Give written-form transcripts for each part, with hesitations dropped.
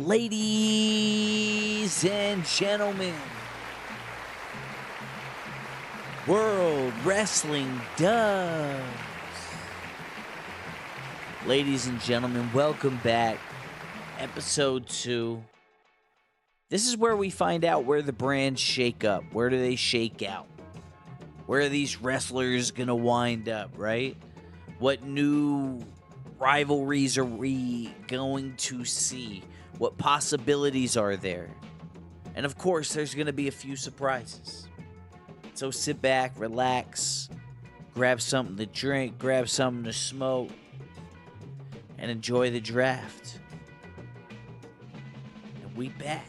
Ladies and gentlemen, World Wrestling does. Ladies and gentlemen, welcome back. Episode 2. This is where we find out where the brands shake up. Where do they shake out? Where are these wrestlers going to wind up, right? What new rivalries are we going to see? What possibilities are there? And of course, there's going to be a few surprises. So sit back, relax, grab something to drink, grab something to smoke, and enjoy the draft. And we back.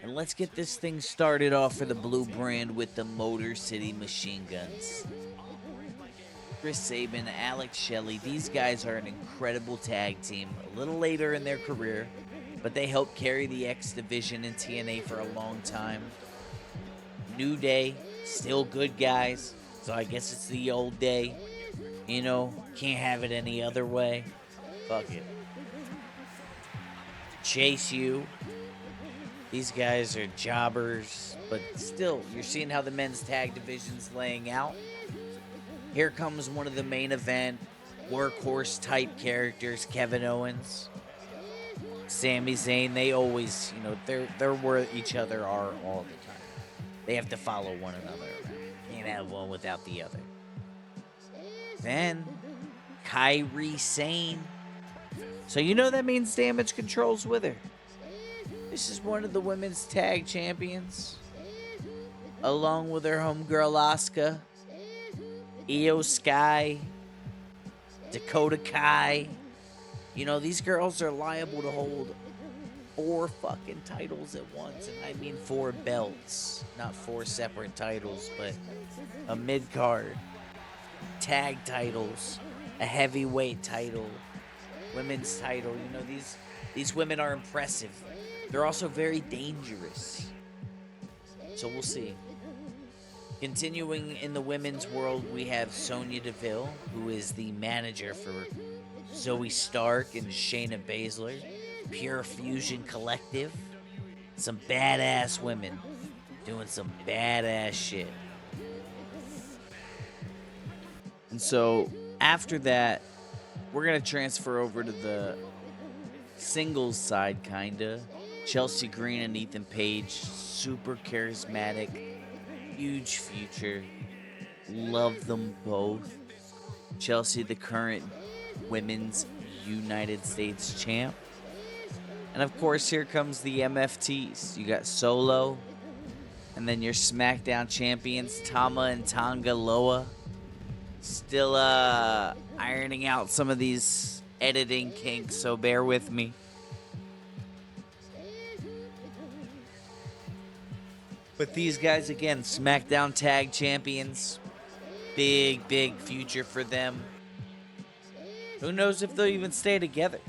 And let's get this thing started off for the blue brand with the Motor City Machine Guns. Chris Sabin, Alex Shelley, these guys are an incredible tag team. A little later in their career, but they helped carry the X Division in TNA for a long time. New Day, still good guys, so I guess it's the old day. You know, can't have it any other way. Fuck it. Chase U. These guys are jobbers, but still, you're seeing how the men's tag division's laying out. Here comes one of the main event workhorse type characters, Kevin Owens, Sami Zayn. They always, they're where each other are all the time. They have to follow one another around. Can't have one without the other. Then, Kairi Sane. So that means Damage Control's with her. This is one of the women's tag champions, along with her homegirl Asuka, Io Sky, Dakota Kai. These girls are liable to hold 4 fucking titles at once, and I mean 4 belts, not 4 separate titles, but a mid-card, tag titles, a heavyweight title, women's title. These women are impressive. They're also very dangerous. So we'll see. Continuing in the women's world, we have Sonya Deville, who is the manager for Zoe Stark and Shayna Baszler. Pure Fusion Collective. Some badass women doing some badass shit. And so after that, we're going to transfer over to the singles side, kinda. Chelsea Green and Ethan Page, super charismatic, huge future. Love them both. Chelsea, the current Women's United States champ. And of course, here comes the MFTs. You got Solo, and then your SmackDown champions, Tama and Tonga Loa. Still ironing out some of these editing kinks, so bear with me. But these guys, again, SmackDown Tag Champions. Big, big future for them. Who knows if they'll even stay together.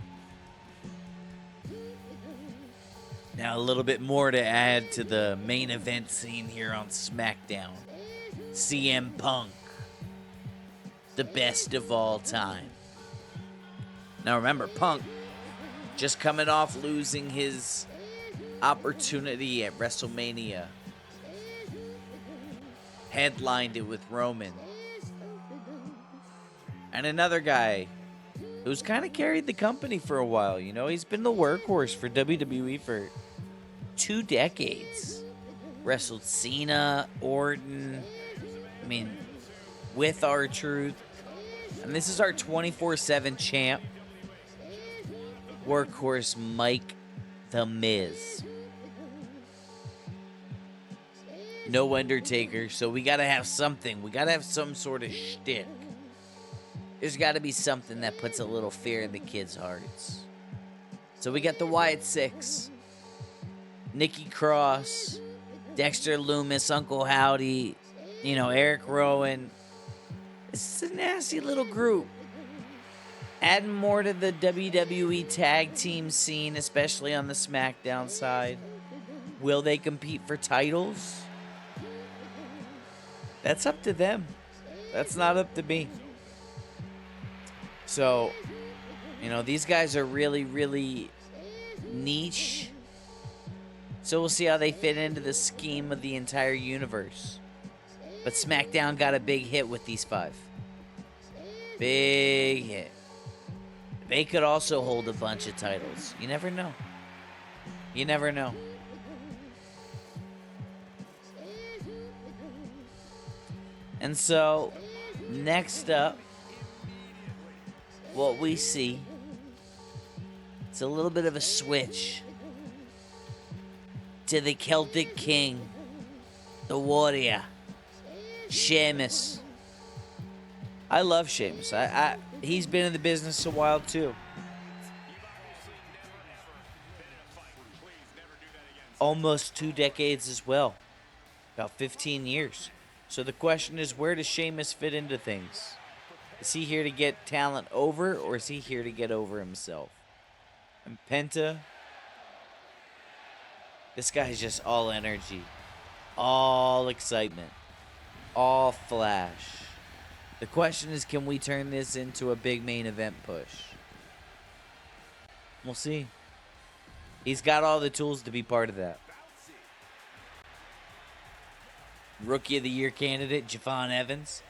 Now, a little bit more to add to the main event scene here on SmackDown. CM Punk. The best of all time. Now, remember, Punk just coming off losing his opportunity at WrestleMania. Headlined it with Roman. And another guy who's kind of carried the company for a while. He's been the workhorse for WWE for 2 decades. Wrestled Cena, Orton, with R-Truth. And this is our 24/7 champ. Workhorse Mike The Miz. No Undertaker, so we gotta have something. We gotta have some sort of shtick. There's gotta be something that puts a little fear in the kids' hearts. So we got the Wyatt Six. Nikki Cross, Dexter Lumis, Uncle Howdy, Eric Rowan. It's a nasty little group. Adding more to the WWE tag team scene, especially on the SmackDown side. Will they compete for titles? That's up to them. That's not up to me. So, these guys are really, really niche. So we'll see how they fit into the scheme of the entire universe. But SmackDown got a big hit with these 5. Big hit. They could also hold a bunch of titles. You never know. You never know. And so, next up, what we see, it's a little bit of a switch to the Celtic King, the Warrior, Sheamus. I love Sheamus. He's been in the business a while too. Almost 2 decades as well. About 15 years. So the question is, where does Sheamus fit into things? Is he here to get talent over, or is he here to get over himself? And Penta, this guy's just all energy, all excitement, all flash. The question is, can we turn this into a big main event push? We'll see. He's got all the tools to be part of that. Rookie of the Year candidate, Javon Evans.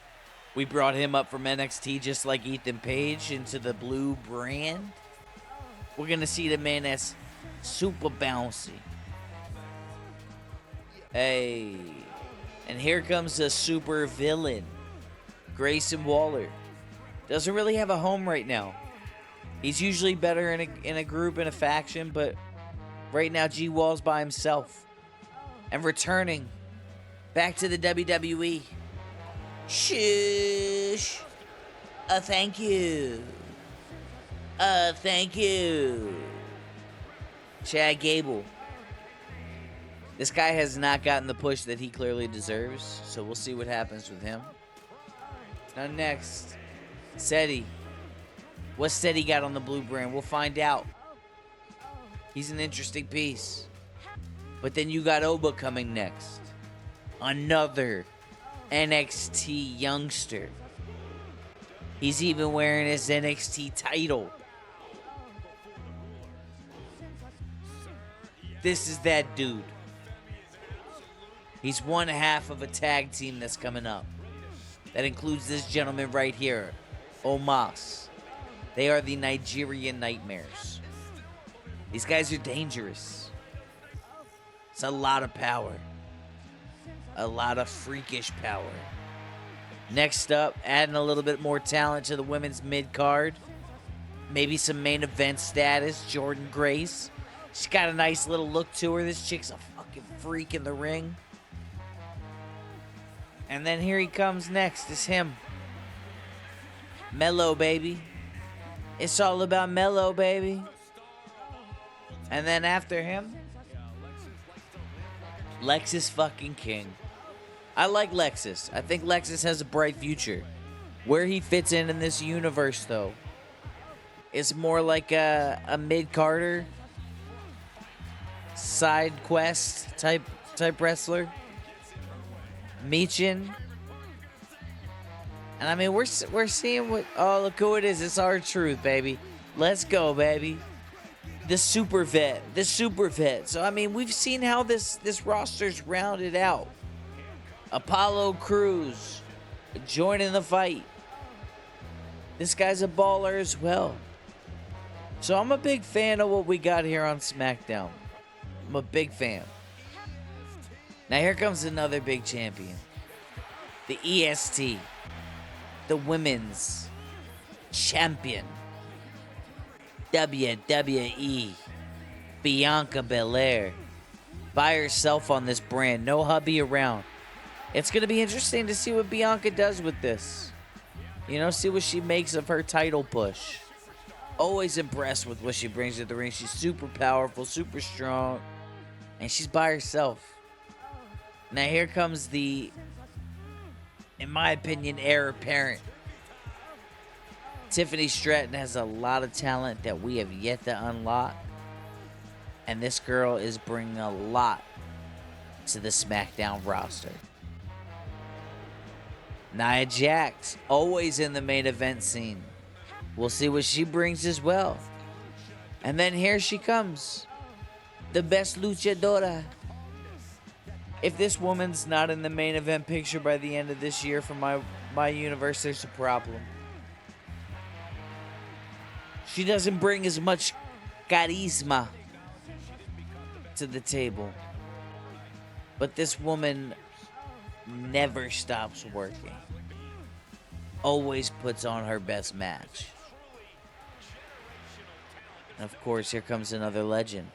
We brought him up from NXT just like Ethan Page into the blue brand. We're going to see the man that's super bouncy. Hey. And here comes a super villain, Grayson Waller. Doesn't really have a home right now. He's usually better in a group, in a faction, but right now G-Wall's by himself. And returning back to the WWE. Shush. Thank you. Thank you. Chad Gable. This guy has not gotten the push that he clearly deserves, so we'll see what happens with him. Now next, Seti. What's Seti got on the blue brand? We'll find out. He's an interesting piece. But then you got Oba coming next. Another NXT youngster. He's even wearing his NXT title. This is that dude. He's one half of a tag team that's coming up. That includes this gentleman right here, Omos. They are the Nigerian Nightmares. These guys are dangerous. It's a lot of power. A lot of freakish power. Next up, adding a little bit more talent to the women's mid-card. Maybe some main event status, Jordan Grace. She's got a nice little look to her. This chick's a fucking freak in the ring. And then here he comes next. It's him. Mello, baby. It's all about Mello, baby. And then after him, Lexus fucking King. I like Lexus. I think Lexus has a bright future. Where he fits in this universe, though, is more like a mid-carder, side quest type wrestler. Michin. And I mean, we're seeing what... Oh, look who it is. It's R-Truth, baby. Let's go, baby. The super vet. The super vet. So, I mean, we've seen how this roster's rounded out. Apollo Crews joining the fight. This guy's a baller as well. So I'm a big fan of what we got here on SmackDown. I'm a big fan. Now here comes another big champion. The EST. The Women's Champion. WWE. Bianca Belair. By herself on this brand. No hubby around. It's going to be interesting to see what Bianca does with this. You know, see what she makes of her title push. Always impressed with what she brings to the ring. She's super powerful, super strong. And she's by herself. Now here comes the, in my opinion, heir apparent. Tiffany Stratton has a lot of talent that we have yet to unlock. And this girl is bringing a lot to the SmackDown roster. Nia Jax, always in the main event scene. We'll see what she brings as well. And then here she comes, the best luchadora. If this woman's not in the main event picture by the end of this year for my universe, there's a problem. She doesn't bring as much charisma to the table. But this woman never stops working. Always puts on her best match. And of course, here comes another legend.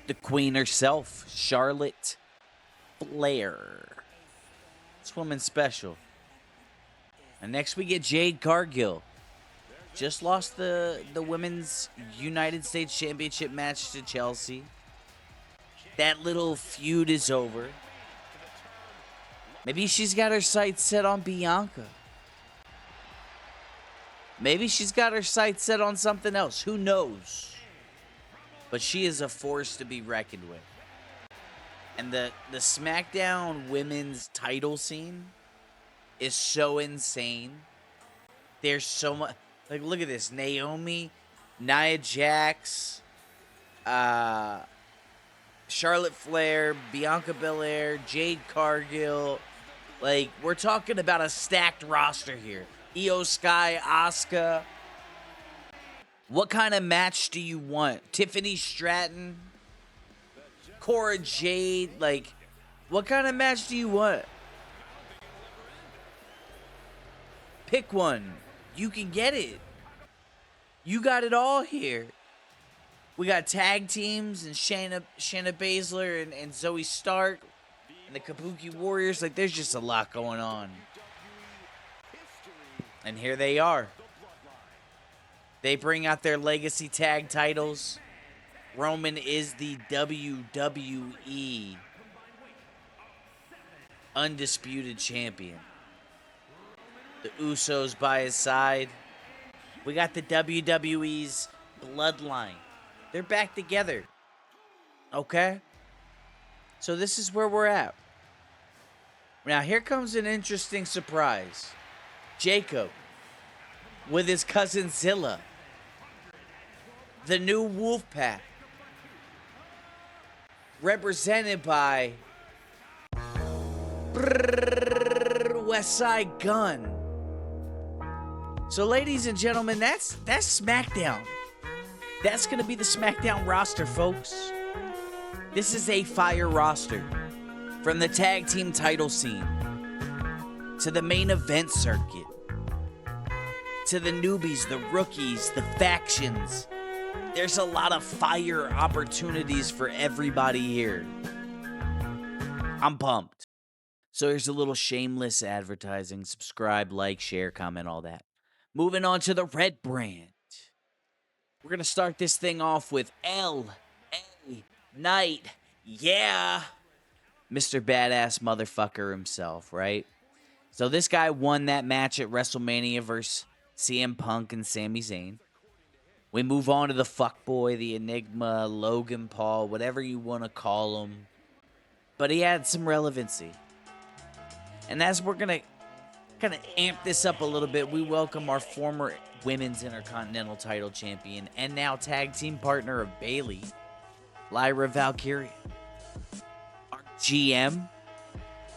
The queen herself, Charlotte Flair. This woman's special. And next we get Jade Cargill. Just lost the Women's United States Championship match to Chelsea. That little feud is over. Maybe she's got her sights set on Bianca. Maybe she's got her sights set on something else. Who knows? But she is a force to be reckoned with. And the SmackDown women's title scene is so insane. There's so much. Like, look at this. Naomi, Nia Jax, Charlotte Flair, Bianca Belair, Jade Cargill. Like, we're talking about a stacked roster here. Io Sky, Asuka. What kind of match do you want? Tiffany Stratton, Cora Jade. Like, what kind of match do you want? Pick one. You can get it. You got it all here. We got tag teams and Shayna Baszler and Zoe Stark and the Kabuki Warriors. Like, there's just a lot going on. And here they are. They bring out their legacy tag titles. Roman is the WWE undisputed champion. The Usos by his side. We got the WWE's bloodline. They're back together. Okay? So this is where we're at. Now here comes an interesting surprise. Jacob with his cousin Zilla. The new Wolfpack. Represented by West Side Gun. So ladies and gentlemen, that's SmackDown. That's going to be the SmackDown roster, folks. This is a fire roster. From the tag team title scene, to the main event circuit, to the newbies, the rookies, the factions. There's a lot of fire opportunities for everybody here. I'm pumped. So here's a little shameless advertising. Subscribe, like, share, comment, all that. Moving on to the red brand. We're going to start this thing off with L.A. Knight. Yeah. Mr. Badass Motherfucker himself, right? So this guy won that match at WrestleMania versus CM Punk and Sami Zayn. We move on to the fuckboy, the Enigma, Logan Paul, whatever you want to call him. But he had some relevancy. And as we're going to kind of amp this up a little bit, we welcome our former Women's Intercontinental title champion and now tag team partner of Bayley, Lyra Valkyria. Our GM,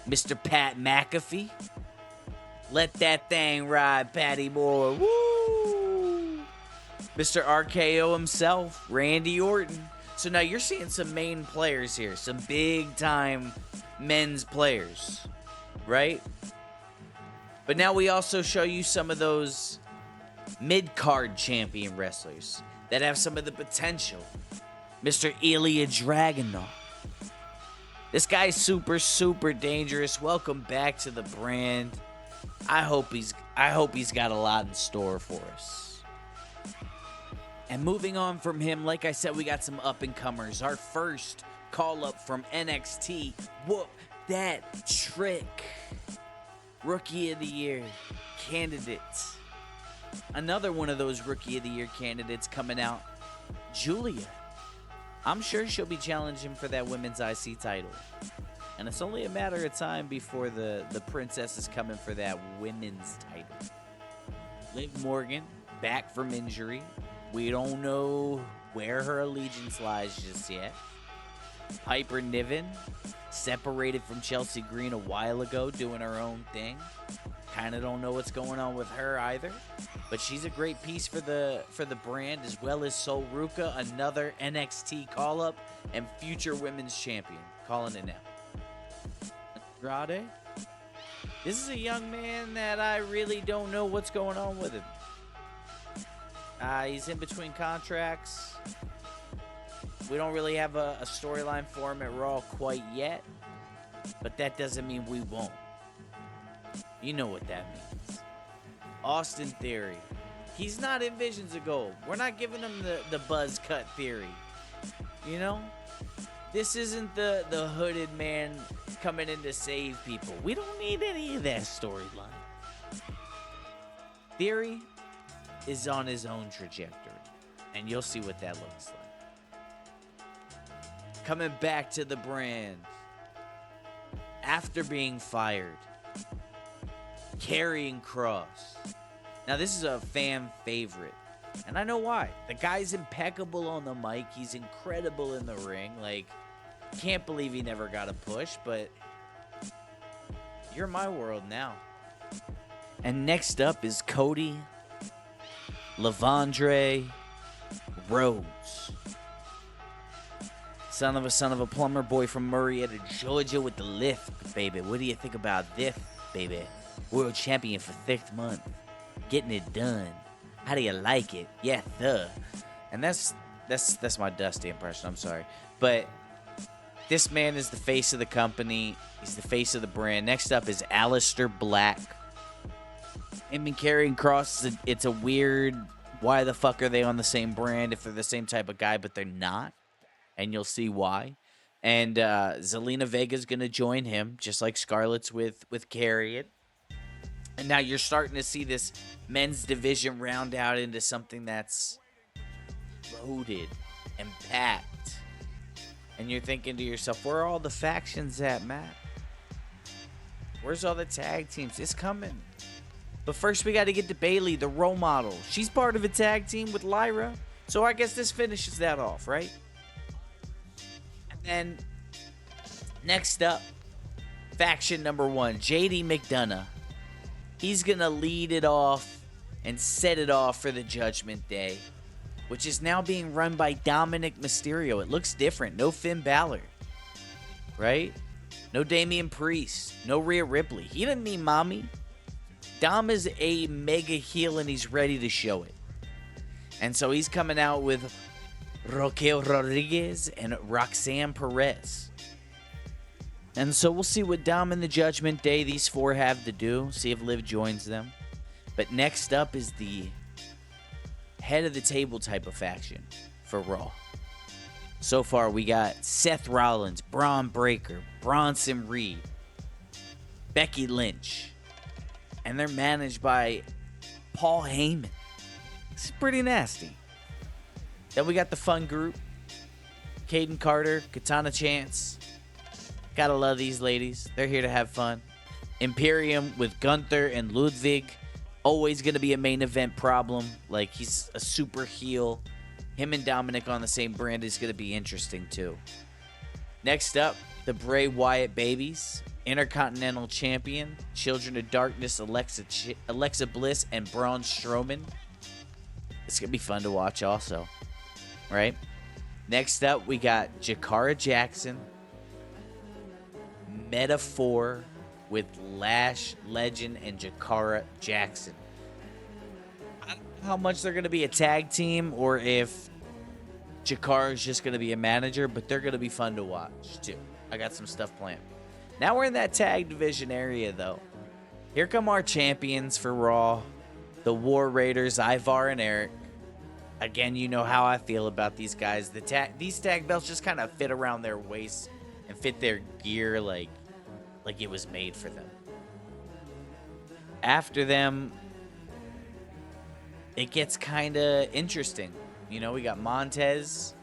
Mr. Pat McAfee. Let that thing ride, Patty Moore. Woo! Mr. RKO himself, Randy Orton. So now you're seeing some main players here, some big-time men's players, right? But now we also show you some of those mid-card champion wrestlers that have some of the potential. Mr. Ilya Dragunov. This guy's super, super dangerous. Welcome back to the brand. I hope he's got a lot in store for us. And moving on from him, like I said, we got some up-and-comers. Our first call-up from NXT. Whoop that trick. Rookie of the Year candidate. Another one of those Rookie of the Year candidates coming out. Julia. I'm sure she'll be challenging for that women's IC title. And it's only a matter of time before the princess is coming for that women's title. Liv Morgan, back from injury. We don't know where her allegiance lies just yet. Piper Niven, separated from Chelsea Green a while ago, doing her own thing. Kind of don't know what's going on with her either. But she's a great piece for the brand, as well as Sol Ruka, another NXT call-up and future women's champion. Calling it now. Andrade. This is a young man that I really don't know what's going on with him. He's in between contracts. We don't really have a storyline for him at Raw quite yet. But that doesn't mean we won't. You know what that means. Austin Theory. He's not in Visions of Gold. We're not giving him the buzz cut theory. You know? This isn't the hooded man coming in to save people. We don't need any of that storyline. Theory is on his own trajectory. And you'll see what that looks like. Coming back to the brand. After being fired. Karrion Kross. Now, this is a fan favorite. And I know why. The guy's impeccable on the mic. He's incredible in the ring. Like, can't believe he never got a push, but you're my world now. And next up is Cody Lavondre Rhodes. Son of a plumber boy from Marietta, Georgia with the lift, baby. What do you think about this, baby? World champion for 6th month. Getting it done. How do you like it? Yeah, sir. And that's my Dusty impression. I'm sorry. But this man is the face of the company. He's the face of the brand. Next up is Aleister Black. Him and Karrion Kross, it's a weird, why the fuck are they on the same brand if they're the same type of guy, but they're not. And you'll see why. And Zelina Vega's going to join him, just like Scarlett's with Karrion. And now you're starting to see this men's division round out into something that's loaded and packed. And you're thinking to yourself, where are all the factions at, Matt? Where's all the tag teams? It's coming. But first we got to get to Bayley, the role model. She's part of a tag team with Lyra. So I guess this finishes that off, right? And then next up, faction number 1, JD McDonough. He's going to lead it off and set it off for the Judgment Day, which is now being run by Dominic Mysterio. It looks different. No Finn Balor, right? No Damian Priest. No Rhea Ripley. He doesn't need mommy. Dom is a mega heel and he's ready to show it. And so he's coming out with Raquel Rodriguez and Roxanne Perez. And so we'll see what Dom and the Judgment Day, these four, have to do. See if Liv joins them. But next up is the head of the table type of faction for Raw. So far, we got Seth Rollins, Braun Breaker, Bronson Reed, Becky Lynch. And they're managed by Paul Heyman. It's pretty nasty. Then we got the fun group. Caden Carter, Katana Chance. Gotta love these ladies. They're here to have fun. Imperium with Gunther and Ludwig. Always going to be a main event problem. Like, he's a super heel. Him and Dominic on the same brand is going to be interesting, too. Next up, the Bray Wyatt babies. Intercontinental Champion. Children of Darkness, Alexa Bliss, and Braun Strowman. It's going to be fun to watch also. Right? Next up, we got Jakara Jackson. Metaphor with Lash Legend and Jakara Jackson. I don't know how much they're going to be a tag team or if Jakara is just going to be a manager, but they're going to be fun to watch too. I got some stuff planned. Now we're in that tag division area though. Here come our champions for Raw. The War Raiders, Ivar and Eric. Again, you know how I feel about these guys. These tag belts just kind of fit around their waist and fit their gear like it was made for them. After them, it gets kind of interesting. You know, we got Montez,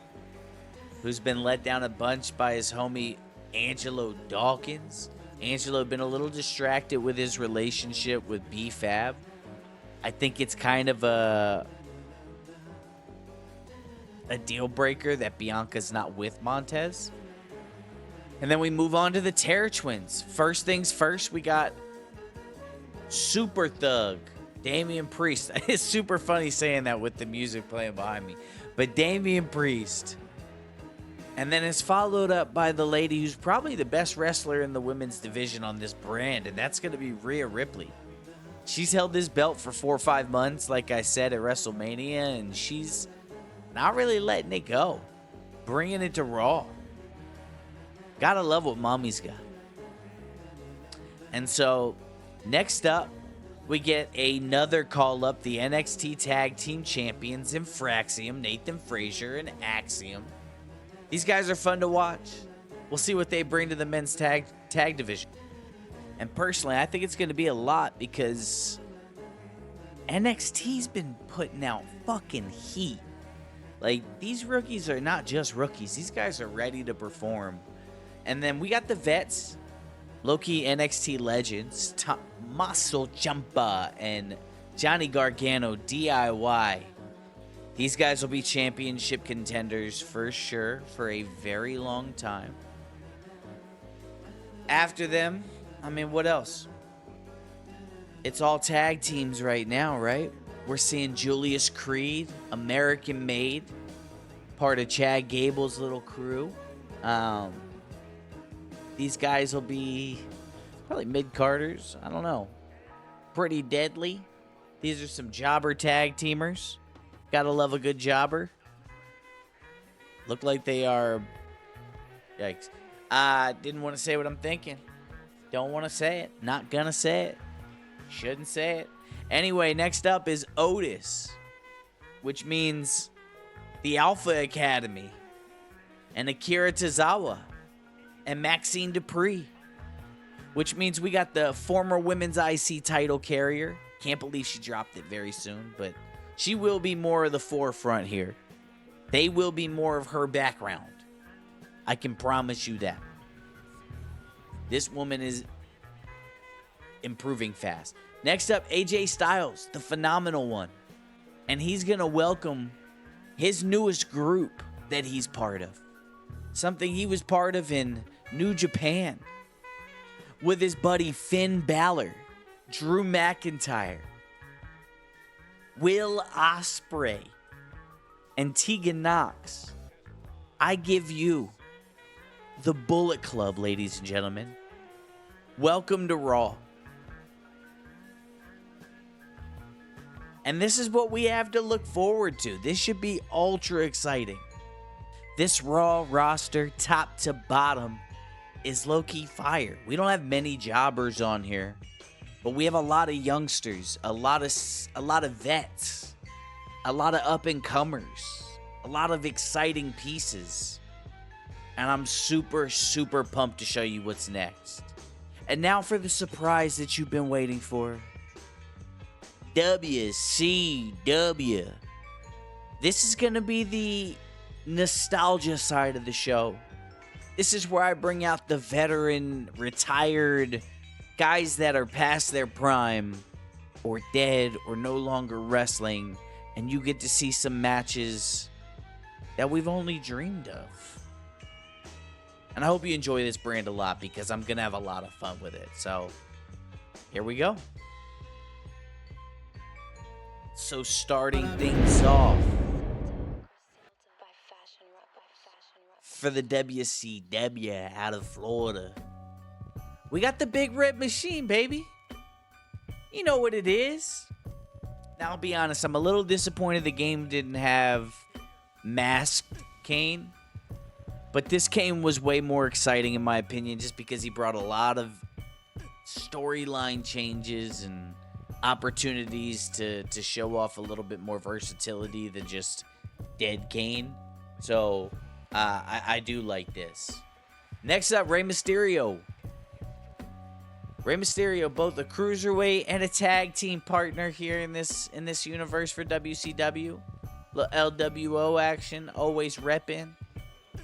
who's been let down a bunch by his homie Angelo Dawkins. Angelo been a little distracted with his relationship with B-Fab. I think it's kind of a deal breaker that Bianca's not with Montez. And then we move on to the Terror Twins. First things first, we got Super Thug, Damian Priest. It's super funny saying that with the music playing behind me. But Damian Priest. And then it's followed up by the lady who's probably the best wrestler in the women's division on this brand, and that's going to be Rhea Ripley. She's held this belt for 4 or 5 months, like I said, at WrestleMania, and she's not really letting it go. Bringing it to Raw. Gotta love what mommy's got. And so, next up, we get another call-up, the NXT Tag Team Champions in Fraxium, Nathan Frazier and Axiom. These guys are fun to watch. We'll see what they bring to the men's tag division. And personally, I think it's going to be a lot because NXT's been putting out fucking heat. Like, these rookies are not just rookies. These guys are ready to perform. And then we got the vets, low-key NXT legends, Tommaso Ciampa and Johnny Gargano, DIY. These guys will be championship contenders for sure for a very long time. After them, I mean, what else? It's all tag teams right now, right? We're seeing Julius Creed, American Made, part of Chad Gable's little crew. These guys will be probably mid-carders. I don't know. Pretty deadly. These are some jobber tag teamers. Gotta love a good jobber. Look like they are... Yikes. Didn't want to say what I'm thinking. Don't want to say it. Not gonna say it. Shouldn't say it. Anyway, next up is Otis, which means the Alpha Academy, and Akira Tozawa, and Maxine Dupree, which means we got the former women's IC title carrier. Can't believe she dropped it very soon, but she will be more of the forefront here. They will be more of her background. I can promise you that. This woman is improving fast. Next up, AJ Styles, the phenomenal one. And he's going to welcome his newest group that he's part of. Something he was part of in New Japan. With his buddy Finn Balor, Drew McIntyre, Will Ospreay, and Tegan Knox. I give you the Bullet Club, ladies and gentlemen. Welcome to Raw. And this is what we have to look forward to. This should be ultra exciting. This Raw roster, top to bottom, is low-key fire. We don't have many jobbers on here, but we have a lot of youngsters, a lot of vets, a lot of up-and-comers, a lot of exciting pieces. And I'm super, super pumped to show you what's next. And now for the surprise that you've been waiting for. WCW. This is going to be the nostalgia side of the show. This is where I bring out the veteran, retired guys that are past their prime or dead or no longer wrestling, and you get to see some matches that we've only dreamed of. And I hope you enjoy this brand a lot because I'm going to have a lot of fun with it. So, here we go. So starting things off for the WCW out of Florida, we got the Big Red Machine, baby. You know what it is. Now, I'll be honest, I'm a little disappointed the game didn't have Masked Kane. But this Kane was way more exciting, in my opinion, just because he brought a lot of storyline changes and opportunities to show off a little bit more versatility than just dead Kane. So, I do like this. Next up, Rey Mysterio. Rey Mysterio, both a cruiserweight and a tag team partner here in this universe for WCW. Little LWO action, always repping.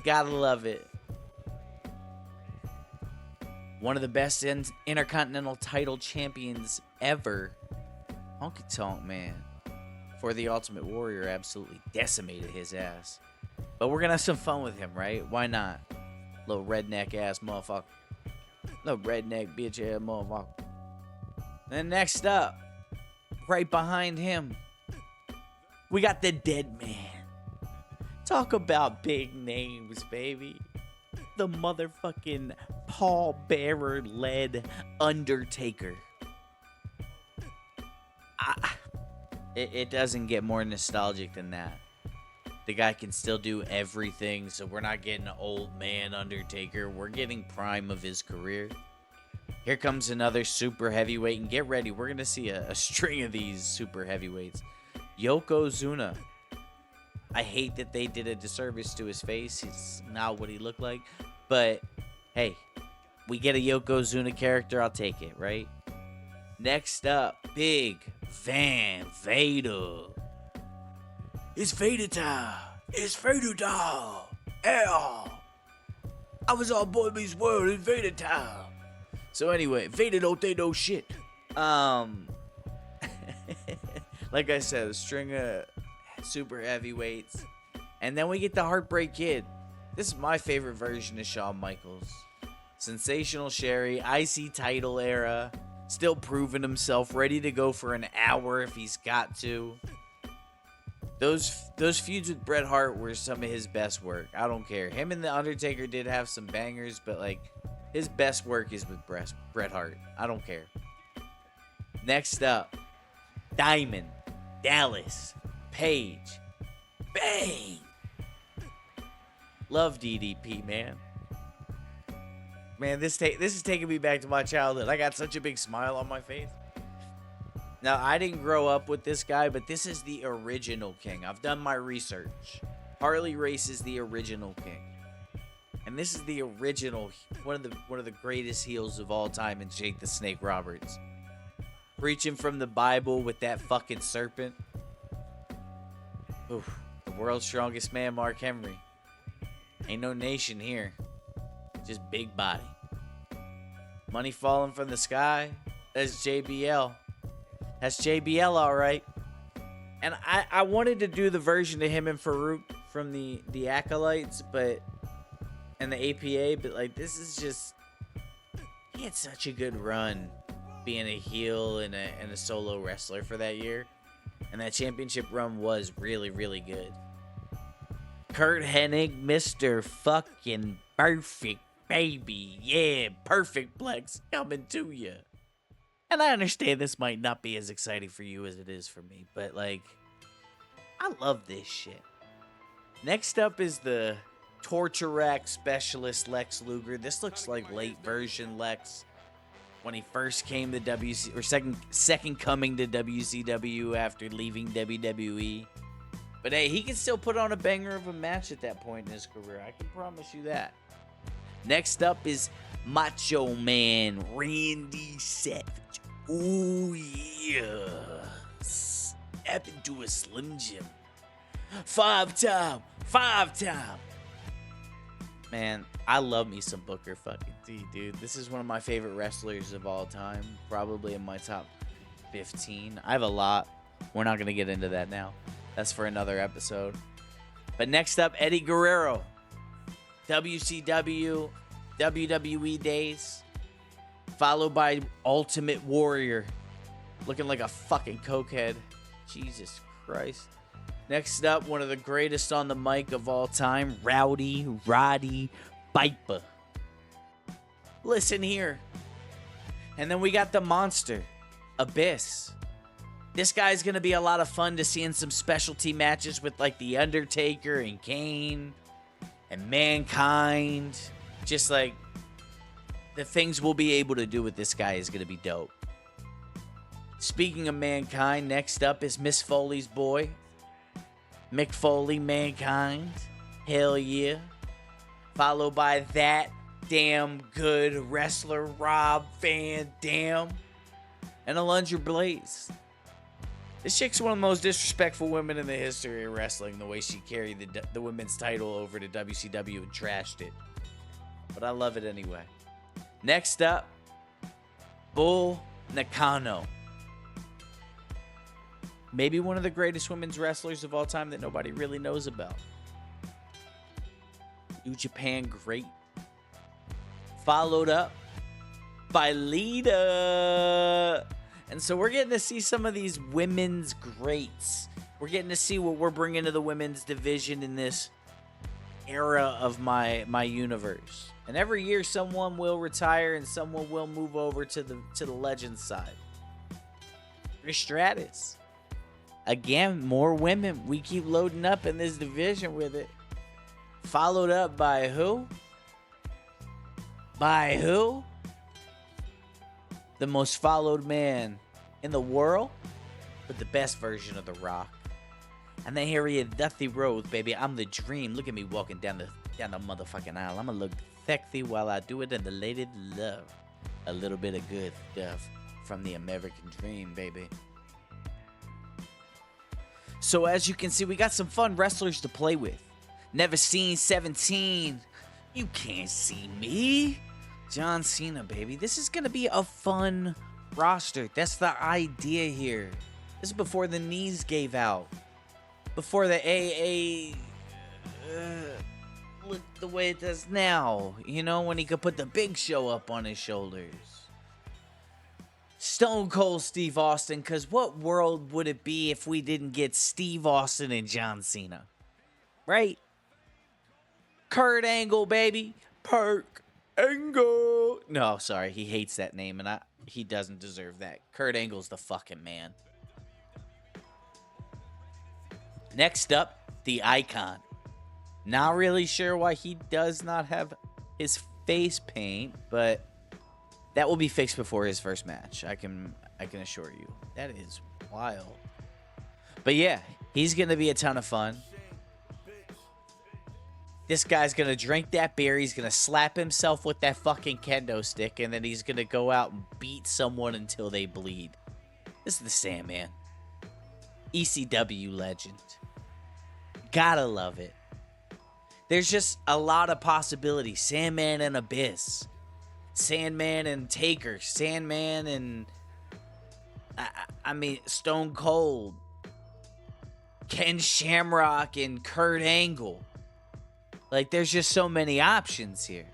Gotta love it. one of the best intercontinental title champions ever, Honky Tonk Man, for the Ultimate Warrior, absolutely decimated his ass. But we're gonna have some fun with him, right? Why not? Little redneck ass motherfucker. Little redneck bitch ass motherfucker. And next up, right behind him, we got the Dead Man. Talk about big names, baby. The motherfucking Paul Bearer-led Undertaker. It doesn't get more nostalgic than that. The guy can still do everything, so we're not getting old man Undertaker. We're getting prime of his career. Here comes another super heavyweight, and get ready. We're going to see a string of these super heavyweights. Yokozuna. I hate that they did a disservice to his face. It's not what he looked like. But, hey, we get a Yokozuna character. I'll take it, right? Next up, Big Van Vader. It's Vader time. It's Vader time. Yeah. I was on Boy Meets World. It's Vader time. So anyway, Vader don't think no shit. Like I said, a string of super heavyweights. And then we get the Heartbreak Kid. This is my favorite version of Shawn Michaels. Sensational Sherry, IC title era. Still proving himself, ready to go for an hour if he's got to. Those feuds with Bret Hart were some of his best work. I don't care. Him and The Undertaker did have some bangers, but like his best work is with Bret Hart. I don't care. Next up, Diamond Dallas Page. Bang! Love DDP, man. Man, this is taking me back to my childhood. I got such a big smile on my face. Now, I didn't grow up with this guy, but this is the original King. I've done my research. Harley Race is the original King. And this is the original, one of the greatest heels of all time in Jake the Snake Roberts. Preaching from the Bible with that fucking serpent. Oof, the world's strongest man, Mark Henry. Ain't no nation here. Just big body. Money falling from the sky. That's JBL. That's JBL, all right. And I wanted to do the version of him and Farouk from the Acolytes, and the APA, but like this is just, he had such a good run being a heel and a solo wrestler for that year, and that championship run was really, really good. Kurt Hennig, Mr. Fucking Perfect, baby. Yeah, Perfect Plex coming to you. And I understand this might not be as exciting for you as it is for me, but like, I love this shit. Next up is the Torture Rack Specialist Lex Luger. This looks like late version Lex when he first came to WC, or second coming to WCW after leaving WWE. But hey, he can still put on a banger of a match at that point in his career. I can promise you that. Next up is Macho Man Randy Savage. Ooh yeah. Step into a Slim Jim. Five time. Man, I love me some Booker fucking T, dude. This is one of my favorite wrestlers of all time. Probably in my top 15. I have a lot. We're not going to get into that now. That's for another episode. But next up, Eddie Guerrero. WCW, WWE days. Followed by Ultimate Warrior. Looking like a fucking cokehead. Jesus Christ. Next up, one of the greatest on the mic of all time, Rowdy Roddy Piper. Listen here. And then we got the monster, Abyss. This guy's going to be a lot of fun to see in some specialty matches with like The Undertaker and Kane and Mankind. Just like the things we'll be able to do with this guy is going to be dope. Speaking of Mankind, next up is Miss Foley's boy, Mick Foley, Mankind. Hell yeah. Followed by that damn good wrestler, Rob Van Dam. And Alundra Blaze. This chick's one of the most disrespectful women in the history of wrestling, the way she carried the women's title over to WCW and trashed it. But I love it anyway. Next up, Bull Nakano. Maybe one of the greatest women's wrestlers of all time that nobody really knows about. New Japan great. Followed up by Lita. And so we're getting to see some of these women's greats. We're getting to see what we're bringing to the women's division in this era of my universe. And every year someone will retire and someone will move over to the Legends side. Trish Stratus. Again, more women. We keep loading up in this division with it. Followed up by who? By who? The most followed man in the world, but the best version of The Rock. And then here he is, Dusty Rhodes, baby. I'm the dream. Look at me walking down the motherfucking aisle. I'm gonna look sexy while I do it, and the ladies love a little bit of good stuff from the American dream, baby. So as you can see, we got some fun wrestlers to play with. Never Seen 17. You can't see me. John Cena, baby. This is going to be a fun roster. That's the idea here. This is before the knees gave out. Before the AA looked the way it does now. You know, when he could put the Big Show up on his shoulders. Stone Cold Steve Austin, because what world would it be if we didn't get Steve Austin and John Cena? Right? Kurt Angle, baby. Perk Angle. No, sorry, he hates that name, and he doesn't deserve that. Kurt Angle's the fucking man. Next up, the Icon. Not really sure why he does not have his face paint, but that will be fixed before his first match. I can assure you. That is wild. But yeah, he's going to be a ton of fun. This guy's going to drink that beer. He's going to slap himself with that fucking kendo stick. And then he's going to go out and beat someone until they bleed. This is the Sandman. ECW legend. Gotta love it. There's just a lot of possibilities. Sandman and Abyss. Sandman and Taker, Sandman and I mean Stone Cold, Ken Shamrock and Kurt Angle. Like, there's just so many options here.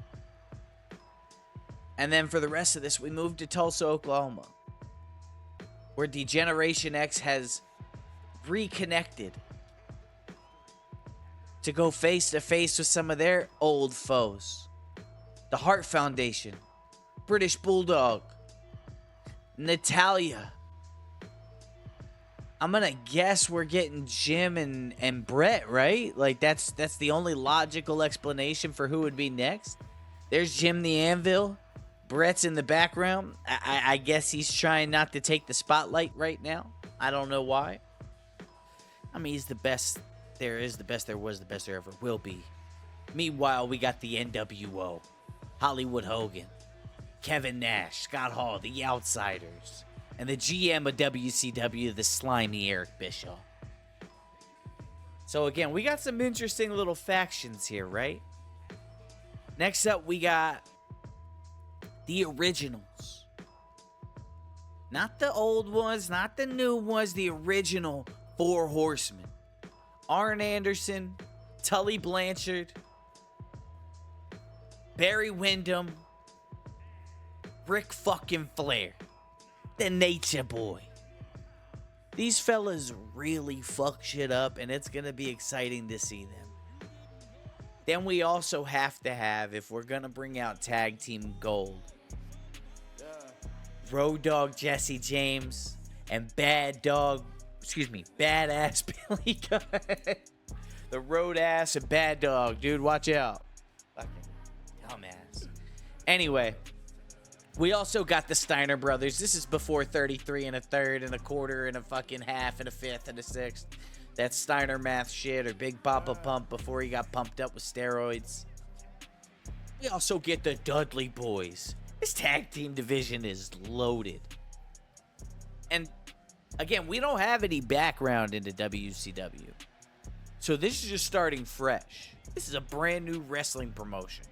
And then for the rest of this, we moved to Tulsa, Oklahoma, where Degeneration X has reconnected to go face to face with some of their old foes. The Hart Foundation, British Bulldog, Natalia. I'm gonna guess we're getting Jim and Brett, right? Like, that's the only logical explanation for who would be next. There's Jim the Anvil. Brett's in the background. I guess he's trying not to take the spotlight right now. I don't know why. I mean, he's the best there is, the best there was, the best there ever will be. Meanwhile, we got the NWO. Hollywood Hogan, Kevin Nash, Scott Hall, the Outsiders, and the GM of WCW, the slimy Eric Bischoff. So again, we got some interesting little factions here, right? Next up, we got the originals. Not the old ones, not the new ones, the original Four Horsemen. Arn Anderson, Tully Blanchard, Barry Windham, Ric fucking Flair, the Nature Boy. These fellas really fuck shit up, and it's gonna be exciting to see them. Then we also have to have, if we're gonna bring out Tag Team Gold, Road Dogg Jesse James and Badass Billy Gunn. The Road Ass and Bad Dog, dude, watch out. Fucking dumbass. Anyway, we also got the Steiner brothers. This is before 33 and a third and a quarter and a fucking half and a fifth and a sixth. That Steiner math shit, or Big Papa Pump before he got pumped up with steroids. We also get the Dudley Boys. This tag team division is loaded. And again, we don't have any background into WCW. So this is just starting fresh. This is a brand new wrestling promotion.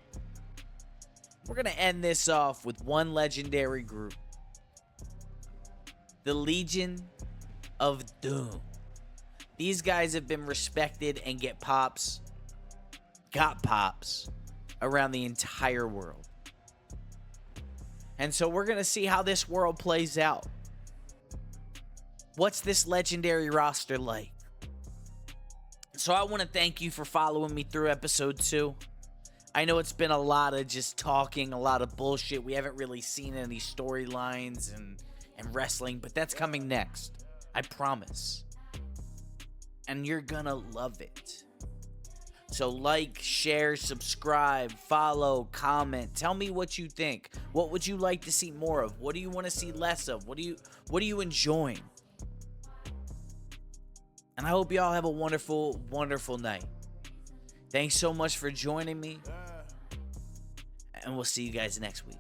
We're going to end this off with one legendary group. The Legion of Doom. These guys have been respected and got pops around the entire world. And so we're going to see how this world plays out. What's this legendary roster like? So I want to thank you for following me through episode 2. I know it's been a lot of just talking, a lot of bullshit. We haven't really seen any storylines and wrestling, but that's coming next. I promise. And you're gonna love it. So like, share, subscribe, follow, comment. Tell me what you think. What would you like to see more of? What do you want to see less of? What are you enjoying? And I hope y'all have a wonderful, wonderful night. Thanks so much for joining me. And we'll see you guys next week.